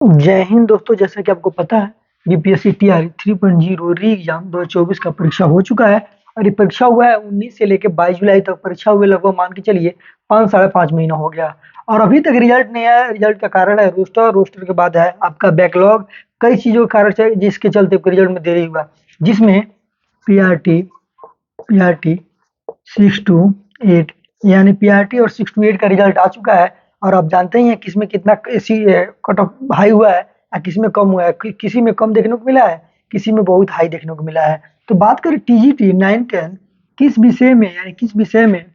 जय हिंद दोस्तों। जैसा कि आपको पता है, बीपीएससी टीआरई 3.0 री एग्जाम 2024 का परीक्षा हो चुका है। और ये परीक्षा हुआ है 19 से लेकर 22 जुलाई तक परीक्षा हुए, लगभग मान के चलिए 5 साढ़े 5 महीना हो गया। और अभी तक रिजल्ट नहीं आया। रिजल्ट का कारण है रोस्टर, रोस्टर के बाद है आपका बैकलॉग, कई चीजों के कारण से जिसके चलते रिजल्ट में देरी हुआ, जिसमें पीआरटी पीआरटी 6 to 8 यानी पीआरटी और 6 to 8 का रिजल्ट आ चुका है। और आप जानते ही हैं किसमें कितना कट ऑफ हाई हुआ है या किसमें कम हुआ है। किसी में कम देखने को मिला है, किसी में बहुत हाई देखने को मिला है। तो बात करें टीजीटी 9-10 किस विषय में, यानी किस विषय में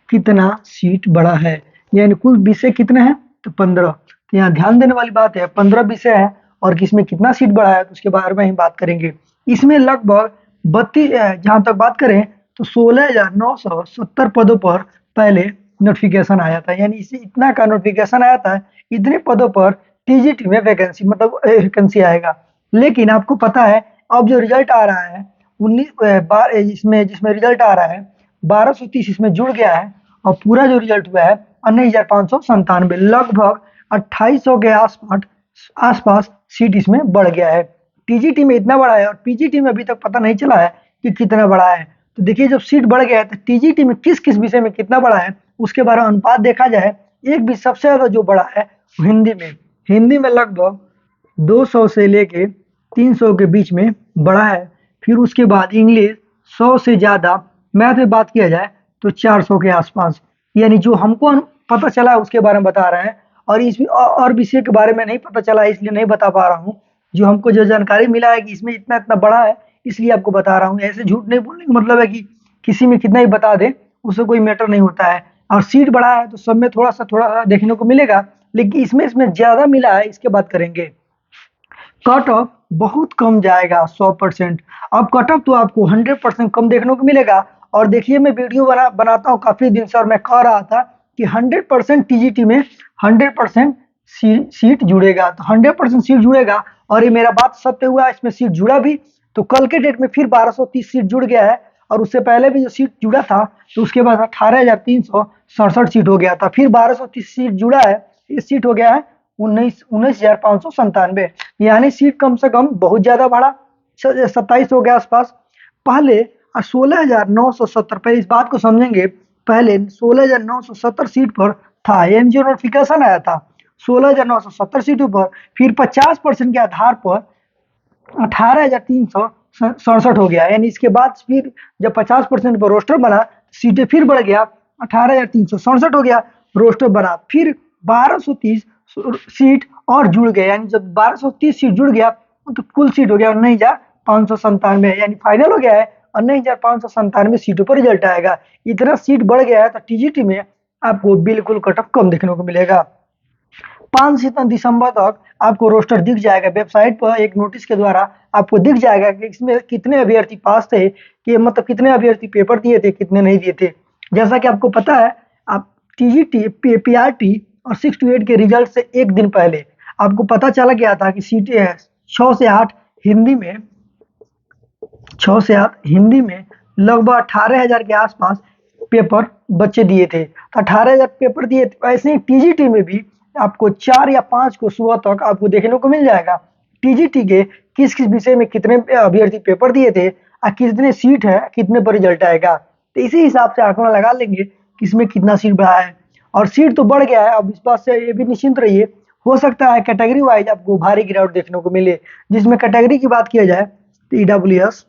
कितना सीट बढ़ा है, यानी कुल विषय कितने हैं तो 15। तो यहाँ ध्यान देने वाली बात है, 15 विषय है और किसमें कितना सीट बढ़ा है तो उसके बारे में ही बात करेंगे। इसमें लगभग 32, जहाँ तक बात करें तो 16,970 पदों पर पहले नोटिफिकेशन आया था, यानी इसे इतना का नोटिफिकेशन आया था। इतने पदों पर टीजीटी में वैकेंसी मतलब वैकेंसी आएगा। लेकिन आपको पता है अब जो रिजल्ट आ रहा है 19 इसमें जिसमें रिजल्ट आ रहा है 1230 इसमें जुड़ गया है। और पूरा जो रिजल्ट हुआ है 19,597, लगभग 2800 के आसपास आसपास सीट इसमें बढ़ गया है। टीजीटी में इतना बड़ा है और पीजीटी में अभी तक पता नहीं चला है कि कितना बड़ा है। तो देखिए जब सीट बढ़ गया है तो टीजीटी में किस किस विषय में कितना बड़ा है उसके बारे में अनुपात देखा जाए। एक भी सबसे ज्यादा जो बड़ा है वो हिंदी में लगभग 200 से लेके 300 के बीच में बड़ा है। फिर उसके बाद इंग्लिश 100 से ज्यादा। मैथ में बात किया जाए तो 400 के आसपास। यानी जो हमको पता चला है उसके बारे में बता रहे हैं। और इस और विषय के बारे में नहीं पता चला है इसलिए नहीं बता पा रहा हूँ। जो हमको जो जानकारी मिला है कि इसमें इतना इतना बड़ा है इसलिए आपको बता रहा हूँ। ऐसे झूठ नहीं बोलने का मतलब है कि किसी में कितना ही बता दे, उससे कोई मैटर नहीं होता है। और सीट बढ़ा है तो सब में थोड़ा सा देखने को मिलेगा, लेकिन इसमें ज्यादा मिला है इसके बात करेंगे। कट ऑफ बहुत कम जाएगा 100%। अब कट ऑफ तो आपको 100% कम देखने को मिलेगा। और देखिए मैं वीडियो बनाता हूँ काफी दिन से और मैं कह रहा था कि 100% टीजीटी में 100% सीट जुड़ेगा, तो 100% सीट जुड़ेगा। और ये मेरा बात सत्य हुआ, इसमें सीट जुड़ा भी। तो कल के डेट में फिर 1230 सीट जुड़ गया है। और उससे पहले भी जो सीट जुड़ा था तो उसके बाद 18,367 सीट हो गया था। फिर 1230 सीट जुड़ा है, ये सीट हो गया है 19,597। यानी सीट कम से कम बहुत ज्यादा बढ़ा, 2700 के आसपास। पहले 16,970, पहले इस बात को समझेंगे। पहले 16,970 सीट पर था, यानी जो नोटिफिकेशन आया था 16,970 सीटों पर। फिर 50% के आधार पर 18,367 हो गया। यानी इसके बाद फिर जब 50% पर रोस्टर बना, सीटें फिर बढ़ गया, 18,367 हो गया। रोस्टर बना, फिर 1230 सीट और जुड़ गए। यानी जब 1230 सीट जुड़ गया तो कुल सीट हो गया 19,597, यानी फाइनल हो गया है 19,597 सीटों पर रिजल्ट आएगा। इतना सीट बढ़ गया है तो टीजीटी में आपको बिल्कुल कट ऑफ कम देखने को मिलेगा। 5 दिसंबर तक आपको रोस्टर दिख जाएगा वेबसाइट पर, एक नोटिस के द्वारा आपको दिख जाएगा कि इसमें कितने अभ्यर्थी पास थे, कि मतलब कितने अभ्यर्थी पेपर दिए थे, कितने नहीं दिए थे। जैसा कि आपको पता है, आप टीजीटी पीआरटी और 6 to 8 के रिजल्ट से एक दिन पहले आपको पता चला गया था कि सीटें 6 से 8 हिंदी में 6 से 8 हिंदी में लगभग 18,000 के आसपास पेपर बच्चे दिए थे। तो 18,000 पेपर दिए थे। ऐसे ही टीजीटी में भी आपको 4 या 5 को सुबह तक आपको देखने को मिल जाएगा टीजीटी के किस किस विषय में कितने अभ्यर्थी पेपर दिए थे और कितने सीट है, कितने पर रिजल्ट आएगा। तो इसी हिसाब से आंकड़ा लगा लेंगे किसमें कितना सीट बढ़ा है। और सीट तो बढ़ गया है, अब इस बात से ये भी निश्चिंत रहिए, हो सकता है कैटेगरी वाइज आपको भारी गिरावट देखने को मिले। जिसमें कैटेगरी की बात किया जाए तो ईडब्ल्यूएस,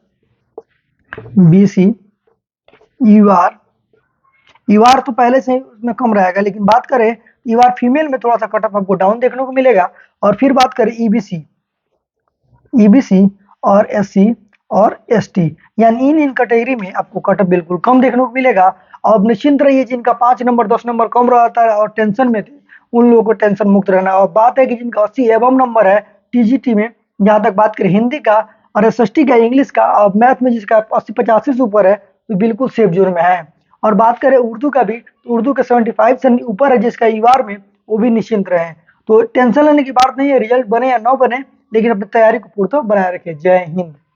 बीसी, यूआर। यूआर तो पहले से ही उसमें कम रहेगा, लेकिन बात करें यूआर फीमेल में थोड़ा सा कट ऑफ आपको डाउन देखने को मिलेगा। और फिर बात करें ईबीसी और एससी और एसटी, यानी इन कैटेगरी में आपको कट ऑफ बिल्कुल कम देखने को मिलेगा। और निश्चिंत रहिए जिनका 5 नंबर 10 नंबर कम रहता है और टेंशन में थे उन लोगों को टेंशन मुक्त रहना। और बात है कि जिनका 80 एवं नंबर है टीजीटी में, जहाँ तक बात करें हिंदी का और एसएसटी का, इंग्लिश का और मैथ में जिसका 80-85 से ऊपर है तो बिल्कुल सेफ जोन में है। और बात करें उर्दू का भी तो उर्दू के 75 से ऊपर है जिसका ईवार में, वो भी निश्चिंत रहे। तो टेंशन लेने की बात नहीं है, रिजल्ट बने या ना बने, लेकिन अपनी तैयारी को पूर्णतः बनाए रखें। जय हिंद।